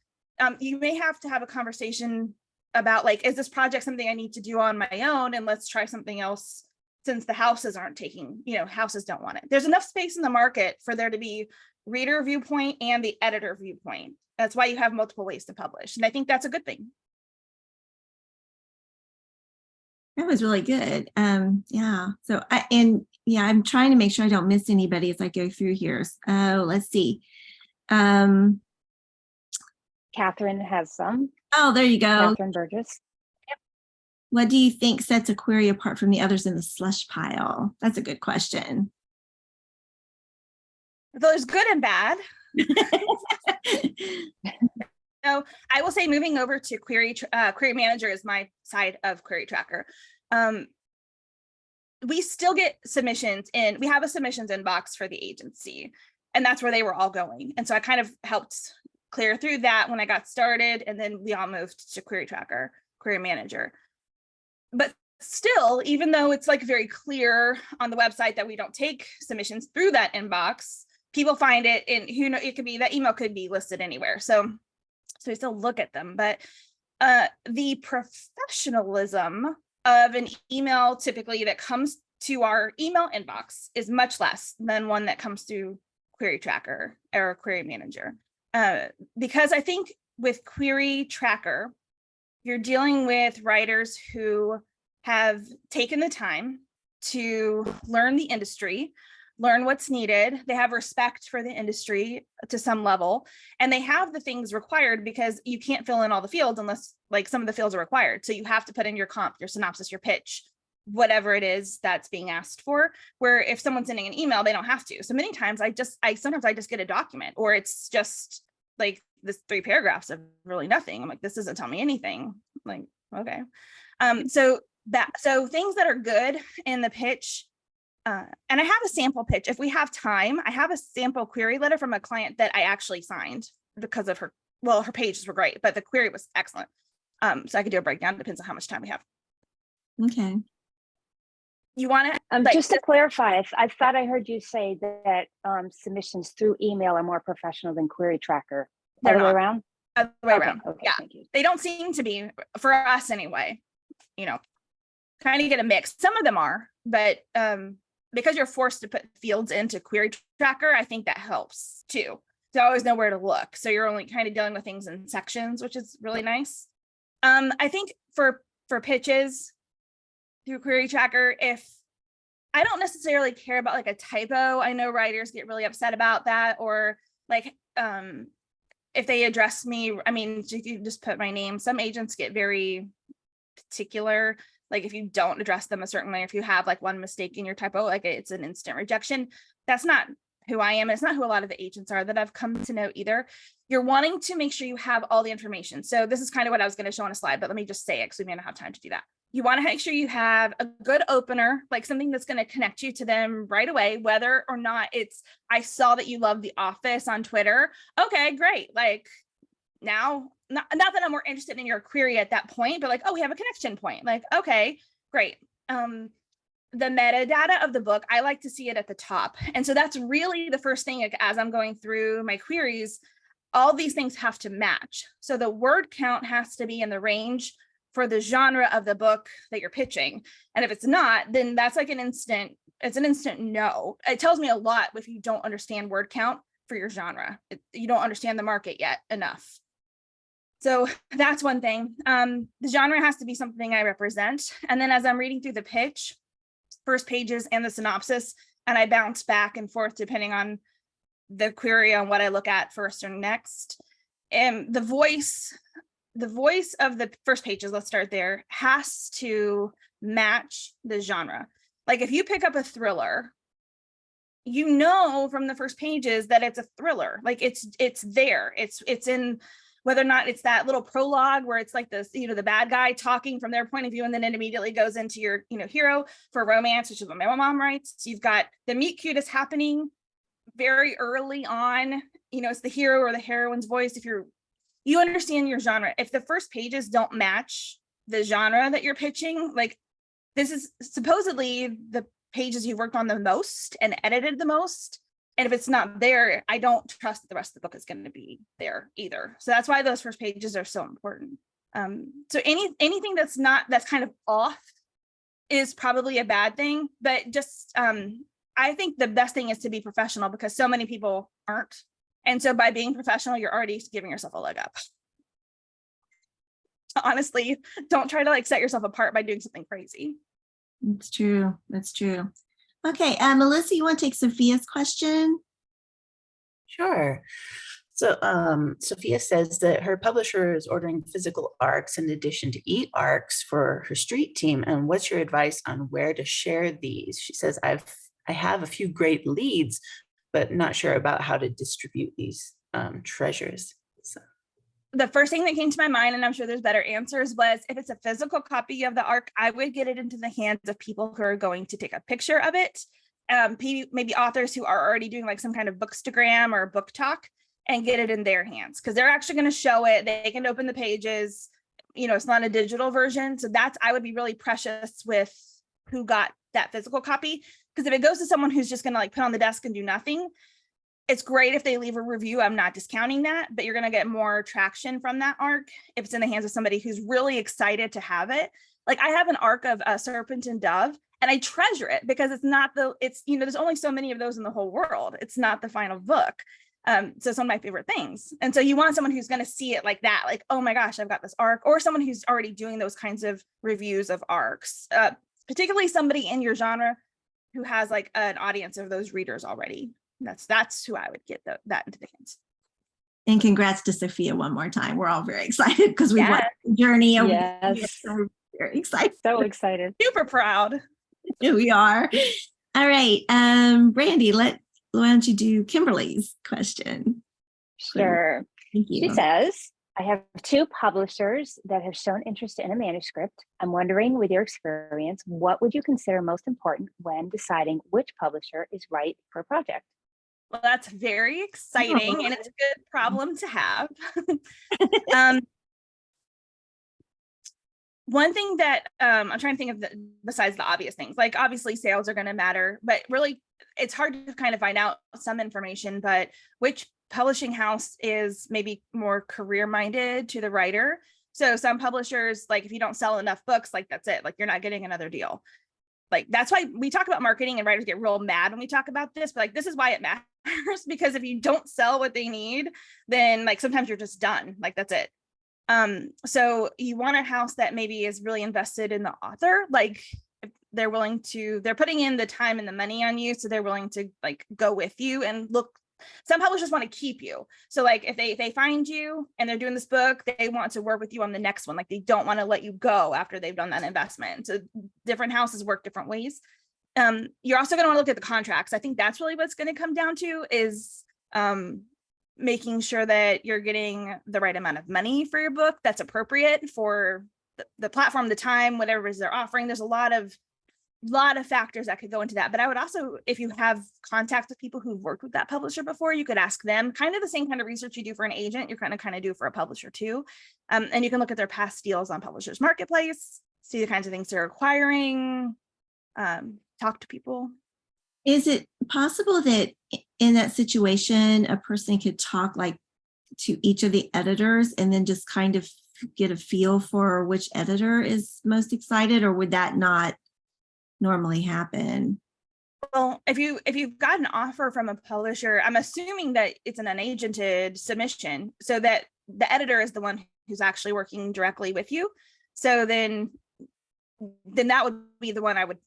you may have to have a conversation about, like, is this project something I need to do on my own, and let's try something else, since the houses aren't taking, houses don't want it. There's enough space in the market for there to be reader viewpoint and the editor viewpoint. That's why you have multiple ways to publish. And I think that's a good thing. That was really good. Yeah. So I'm trying to make sure I don't miss anybody as I go through here. Let's see. Catherine has some. Oh, there you go. Catherine Burgess. What do you think sets a query apart from the others in the slush pile? That's a good question. There's good and bad. So I will say, moving over to Query Manager is my side of QueryTracker. We still get submissions in. We have a submissions inbox for the agency, and that's where they were all going. And so I kind of helped clear through that when I got started, and then we all moved to QueryTracker, Query Manager. But still, even though it's like very clear on the website that we don't take submissions through that inbox, people find it, and it could be that email could be listed anywhere. So we still look at them, but the professionalism of an email typically that comes to our email inbox is much less than one that comes through QueryTracker or Query Manager. Because I think with QueryTracker, you're dealing with writers who have taken the time to learn the industry, learn what's needed. They have respect for the industry to some level, and they have the things required, because you can't fill in all the fields unless, like, some of the fields are required. So you have to put in your comp, your synopsis, your pitch, whatever it is that's being asked for, where if someone's sending an email, they don't have to. So many times sometimes I just get a document, or it's just like this 3 paragraphs of really nothing. I'm like, this doesn't tell me anything. I'm like, okay. So things that are good in the pitch, and I have a sample pitch. If we have time, I have a sample query letter from a client that I actually signed because of her pages were great, but the query was excellent. So I could do a breakdown, depends on how much time we have. Okay. You want to? Just to clarify, I thought I heard you say that submissions through email are more professional than QueryTracker. Other way around? Other way around. Okay, yeah. Thank you. They don't seem to be, for us anyway, kind of get a mix. Some of them are, but because you're forced to put fields into QueryTracker, I think that helps too. To always know where to look. So you're only kind of dealing with things in sections, which is really nice. I think for pitches through QueryTracker, if I don't necessarily care about like a typo, I know writers get really upset about that, or like if they address me, I mean, if you just put my name, some agents get very particular. Like if you don't address them a certain way, if you have like one mistake in your typo, like it's an instant rejection. That's not who I am. It's not who a lot of the agents are that I've come to know either. You're wanting to make sure you have all the information. So this is kind of what I was going to show on a slide, but let me just say it because we may not have time to do that. You want to make sure you have a good opener, like something that's going to connect you to them right away, whether or not it's, I saw that you love The Office on Twitter. Okay, great. Like now, not that I'm more interested in your query at that point, but like, oh, we have a connection point. Like, okay, great. The metadata of the book, I like to see it at the top. And so that's really the first thing, like, as I'm going through my queries, all these things have to match. So the word count has to be in the range for the genre of the book that you're pitching. And if it's not, then that's like it's an instant no. It tells me a lot if you don't understand word count for your genre. You don't understand the market yet enough. So that's one thing. The genre has to be something I represent. And then as I'm reading through the pitch, first pages and the synopsis, and I bounce back and forth depending on the query on what I look at first or next. And the voice of the first pages, let's start there, has to match the genre. Like if you pick up a thriller, you know from the first pages that it's a thriller. Like it's there. It's in, whether or not it's that little prologue where it's like this, the bad guy talking from their point of view, and then it immediately goes into your, hero for romance, which is what my mom writes. So you've got the meet cute is happening very early on. It's the hero or the heroine's voice. If you understand your genre, if the first pages don't match the genre that you're pitching, like this is supposedly the pages you've worked on the most and edited the most. And if it's not there, I don't trust that the rest of the book is going to be there either. So that's why those first pages are so important. So anything that's kind of off is probably a bad thing, but just I think the best thing is to be professional, because so many people aren't. And so by being professional, you're already giving yourself a leg up. Honestly, don't try to like set yourself apart by doing something crazy. That's true. That's true. Okay, Melissa, you want to take Sophia's question? Sure. So Sophia says that her publisher is ordering physical ARCs in addition to e-ARCs for her street team. And what's your advice on where to share these? She says, I have a few great leads, but not sure about how to distribute these treasures. So. The first thing that came to my mind, and I'm sure there's better answers, was if it's a physical copy of the ARC, I would get it into the hands of people who are going to take a picture of it. Maybe authors who are already doing like some kind of bookstagram or book talk, and get it in their hands, because they're actually going to show it. They can open the pages. It's not a digital version. So I would be really precious with who got that physical copy. Because if it goes to someone who's just going to like put on the desk and do nothing, it's great if they leave a review. I'm not discounting that, but you're going to get more traction from that ARC if it's in the hands of somebody who's really excited to have it. Like I have an ARC of Serpent and Dove, and I treasure it because there's only so many of those in the whole world. It's not the final book. So some of my favorite things. And so you want someone who's going to see it like that, like, oh my gosh, I've got this ARC, or someone who's already doing those kinds of reviews of ARCs, particularly somebody in your genre who has like an audience of those readers already. That's who I would get that into the hands. And congrats to Sophia one more time. We're all very excited because we've watched the journey. And yes. So very excited. So excited. Super proud. Here we are. All right. Brandy, why don't you do Kimberly's question? Sure. Thank you. She says, I have 2 publishers that have shown interest in a manuscript. I'm wondering, with your experience, what would you consider most important when deciding which publisher is right for a project? Well, that's very exciting, and it's a good problem to have. One thing that I'm trying to think of besides the obvious things, like obviously sales are going to matter, but really it's hard to kind of find out some information, but which publishing house is maybe more career minded to the writer. So some publishers, like if you don't sell enough books, like that's it, like you're not getting another deal. Like, that's why we talk about marketing, and writers get real mad when we talk about this, but like, this is why it matters, because if you don't sell what they need, then like sometimes you're just done. Like, that's it. So you want a house that maybe is really invested in the author. Like, if they're willing to, they're putting in the time and the money on you, so they're willing to like go with you and look. Some publishers want to keep you. So like, if they find you and they're doing this book, they want to work with you on the next one. Like, they don't want to let you go after they've done that investment. So different houses work different ways. You're also going to want to look at the contracts. I think that's really what's going to come down to is making sure that you're getting the right amount of money for your book that's appropriate for the platform, the time, whatever it is they're offering. There's a lot of factors that could go into that. But I would also, if you have contact with people who've worked with that publisher before, you could ask them kind of the same kind of research you do for an agent, you're kind of do for a publisher too. And you can look at their past deals on Publishers Marketplace, see the kinds of things they're acquiring, talk to people. Is it possible that in that situation, a person could talk like to each of the editors and then just kind of get a feel for which editor is most excited, or would that not normally happen? Well, if you've got an offer from a publisher, I'm assuming that it's an unagented submission, so that the editor is the one who's actually working directly with you. So then that would be the one I would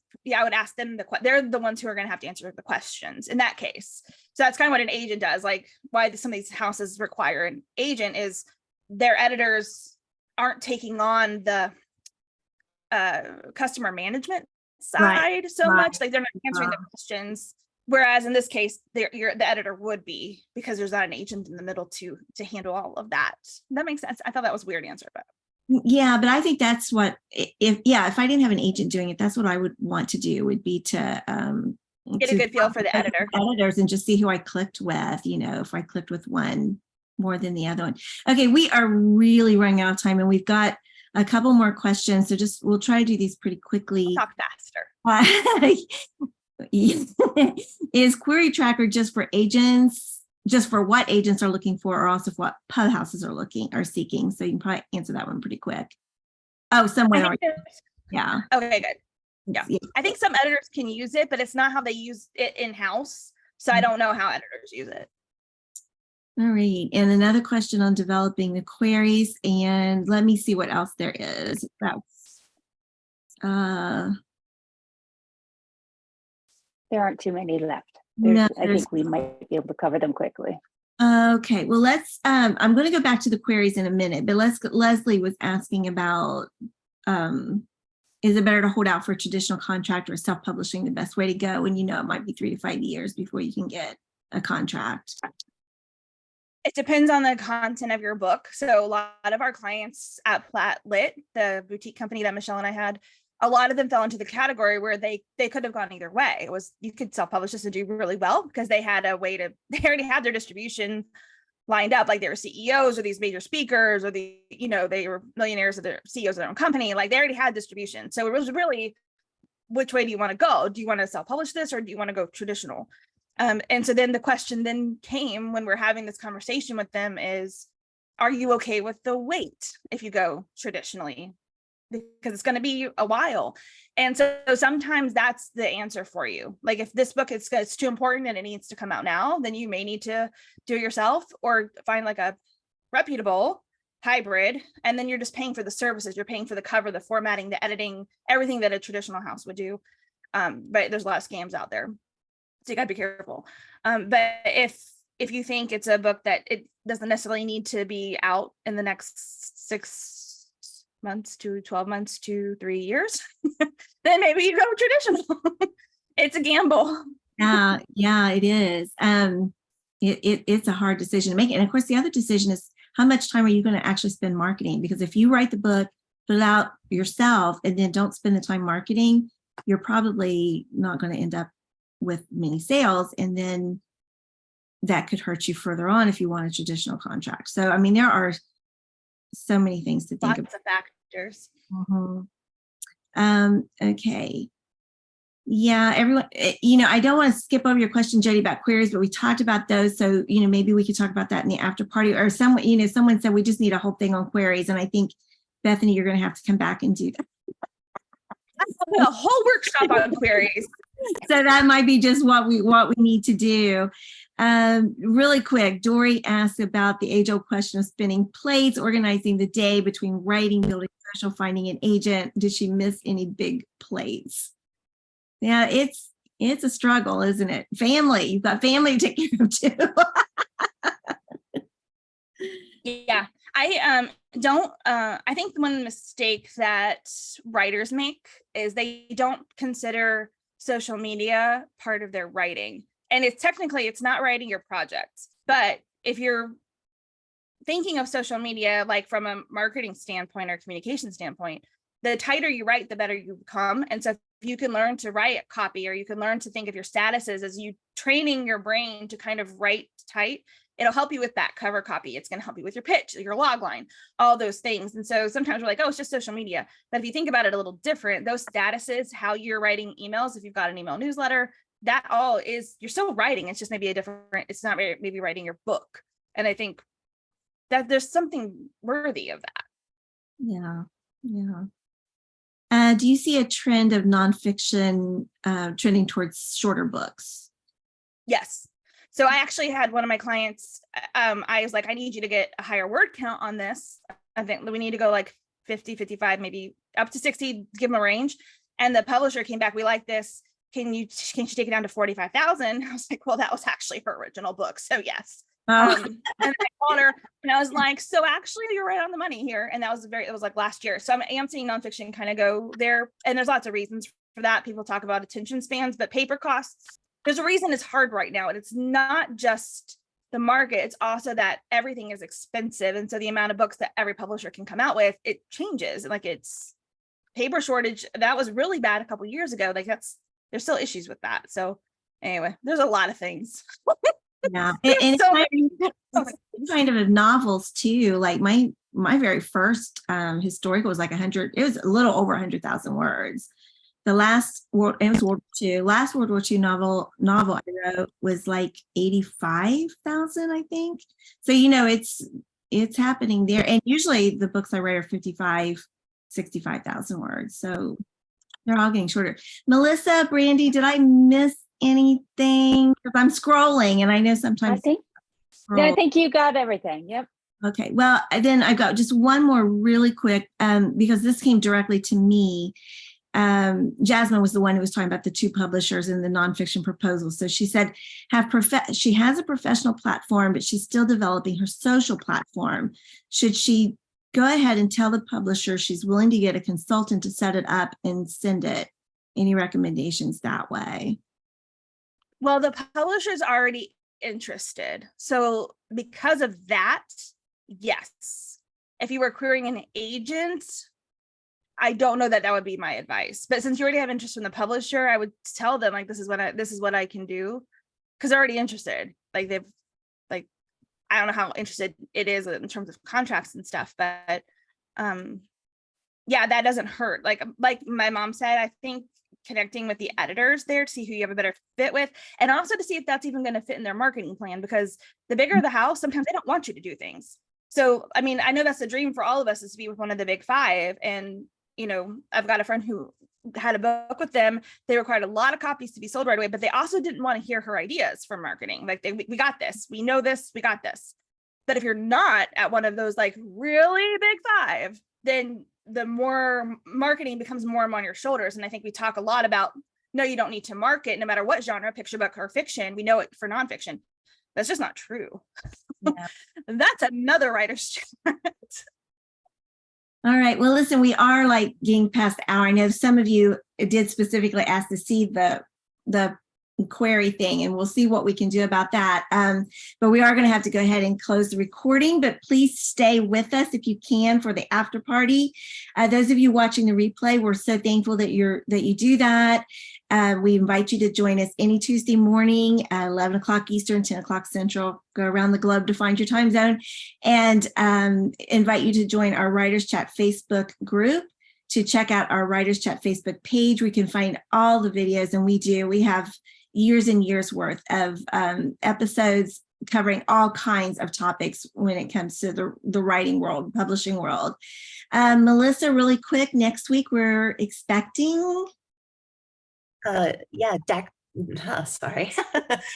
ask them. They're the ones who are going to have to answer the questions in that case. So that's kind of what an agent does. Like, why some of these houses require an agent is their editors aren't taking on the customer management side so much. Like, they're not answering the questions. Whereas in this case, the editor would be, because there's not an agent in the middle to handle all of that. That makes sense. I thought that was a weird answer, but yeah, but I think that's what, if I didn't have an agent doing it, that's what I would want to do, would be to get a good feel for the editors and just see who I clicked with, if I clicked with one more than the other one. Okay, we are really running out of time, and we've got a couple more questions. So we'll try to do these pretty quickly. Talk faster. Is QueryTracker just for agents? Just for what agents are looking for, or also for what pub houses are seeking? So you can probably answer that one pretty quick. Oh, someone already. Yeah. Okay, good. Yeah. I think some editors can use it, but it's not how they use it in-house. So I don't know how editors use it. All right. And another question on developing the queries. And let me see what else there is. That's there aren't too many left. No, I think we might be able to cover them quickly. Okay, well, let's, I'm going to go back to the queries in a minute, but Leslie was asking about, is it better to hold out for a traditional contract or self-publishing the best way to go when it might be 3 to 5 years before you can get a contract? It depends on the content of your book. So a lot of our clients at Platt Lit, the boutique company that Michelle and I had, a lot of them fell into the category where they could have gone either way. It was, you could self-publish this and do really well because they had a way to, they already had their distribution lined up. Like, they were CEOs or these major speakers, or they were millionaires, or their CEOs of their own company. Like, they already had distribution. So it was really, which way do you want to go? Do you want to self-publish this, or do you want to go traditional? And so then the question then came when we're having this conversation with them is, are you okay with the wait if you go traditionally? Because it's going to be a while. And so sometimes that's the answer for you. Like, if this book is it's too important and it needs to come out now, then you may need to do it yourself, or find like a reputable hybrid. And then you're just paying for the services. You're paying for the cover, the formatting, the editing, everything that a traditional house would do. But there's a lot of scams out there, so you gotta be careful. But if you think it's a book that it doesn't necessarily need to be out in the next 6 months to 12 months to 3 years, then maybe you go traditional. It's a gamble. Yeah, it is. It's a hard decision to make. And of course, the other decision is, how much time are you going to actually spend marketing? Because if you write the book, put it out yourself, and then don't spend the time marketing, you're probably not going to end up with many sales. And then that could hurt you further on if you want a traditional contract. So, I mean, there are so many things to think about. Lots of factors. Okay. Yeah, everyone, I don't want to skip over your question, Jody, about queries, but we talked about those. So, maybe we could talk about that in the after party, or someone said we just need a whole thing on queries. And I think, Bethany, you're going to have to come back and do that. I'll put a whole workshop on queries. So that might be just what we need to do. Really quick, Dory asked about the age-old question of spinning plates, organizing the day between writing, building social, finding an agent. Did she miss any big plates? Yeah, it's a struggle, isn't it? Family, you've got family to take care of too. Yeah, I I think one mistake that writers make is they don't consider social media part of their writing. And it's not writing your projects, but if you're thinking of social media, like from a marketing standpoint or communication standpoint, the tighter you write, the better you become. And so if you can learn to write copy, or you can learn to think of your statuses as you training your brain to kind of write tight, it'll help you with that cover copy. It's going to help you with your pitch, your log line, all those things. And so sometimes we're like, oh, it's just social media. But if you think about it a little different, those statuses, how you're writing emails, if you've got an email newsletter, that all is, you're still writing. It's just maybe it's not maybe writing your book. And I think that there's something worthy of that. Yeah. Do you see a trend of nonfiction trending towards shorter books? Yes. So I actually had one of my clients, I was like, I need you to get a higher word count on this. I think we need to go like 50, 55, maybe up to 60, give them a range. And the publisher came back, we like this. Can you take it down to 45,000? I was like, well, that was actually her original book. So yes. And I called her and I was like, so actually you're right on the money here. And it was like last year. So I am seeing nonfiction kind of go there. And there's lots of reasons for that. People talk about attention spans, but paper costs, there's a reason it's hard right now. And it's not just the market, it's also that everything is expensive. And so the amount of books that every publisher can come out with, it changes. Like it's paper shortage. That was really bad a couple of years ago. Like there's still issues with that. So anyway, there's a lot of things. Yeah, and it's kind of novels too. Like my very first historical was like 100. It was a little over 100,000 words. The last World War II novel I wrote was like 85,000, I think. So it's happening there. And usually the books I write are 55, 65,000 words. So they're all getting shorter. Melissa, Brandy, did I miss anything? Because I'm scrolling and I know sometimes I think you got everything. Yep. Okay, well, then I've got just one more really quick, because this came directly to me. Jasmine was the one who was talking about the two publishers and the nonfiction proposals. So she said she has a professional platform, but she's still developing her social platform. Should she go ahead and tell the publisher she's willing to get a consultant to set it up and send it? Any recommendations that way? Well, the publisher's already interested. So because of that, yes. If you were querying an agent, I don't know that would be my advice. But since you already have interest from the publisher, I would tell them like, this is what I can do. Because they're already interested. Like I don't know how interested it is in terms of contracts and stuff, but yeah, that doesn't hurt. Like my mom said, I think connecting with the editors there to see who you have a better fit with, and also to see if that's even going to fit in their marketing plan, because the bigger the house, sometimes they don't want you to do things. So, I mean, I know that's the dream for all of us, is to be with one of the big five. And, I've got a friend who had a book with them. They required a lot of copies to be sold right away, but they also didn't want to hear her ideas for marketing. Like we got this, we know this, we got this. But if you're not at one of those like really big five, then the more marketing becomes more and more on your shoulders. And I think we talk a lot about, no, you don't need to market no matter what genre, picture book or fiction. We know it for nonfiction. That's just not true. Yeah. That's another writer's chart. All right. Well, listen, we are like getting past the hour. I know some of you did specifically ask to see the query thing, and we'll see what we can do about that. But we are going to have to go ahead and close the recording, but please stay with us if you can for the after party. Those of you watching the replay, we're so thankful that you do that. We invite you to join us any Tuesday morning at 11 o'clock Eastern, 10 o'clock Central. Go around the globe to find your time zone, and invite you to join our Writers Chat Facebook group to check out our Writers Chat Facebook page. We can find all the videos, and we have years and years worth of episodes covering all kinds of topics when it comes to the writing world, publishing world. Melissa, really quick, next week we're expecting. Yeah, sorry,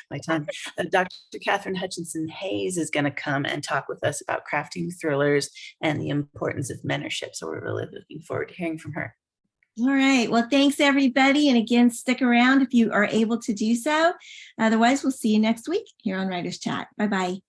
my tongue. Dr. Catherine Hutchinson Hayes is going to come and talk with us about crafting thrillers and the importance of mentorship. So we're really looking forward to hearing from her. All right. Well, thanks, everybody. And again, stick around if you are able to do so. Otherwise, we'll see you next week here on Writers Chat. Bye-bye.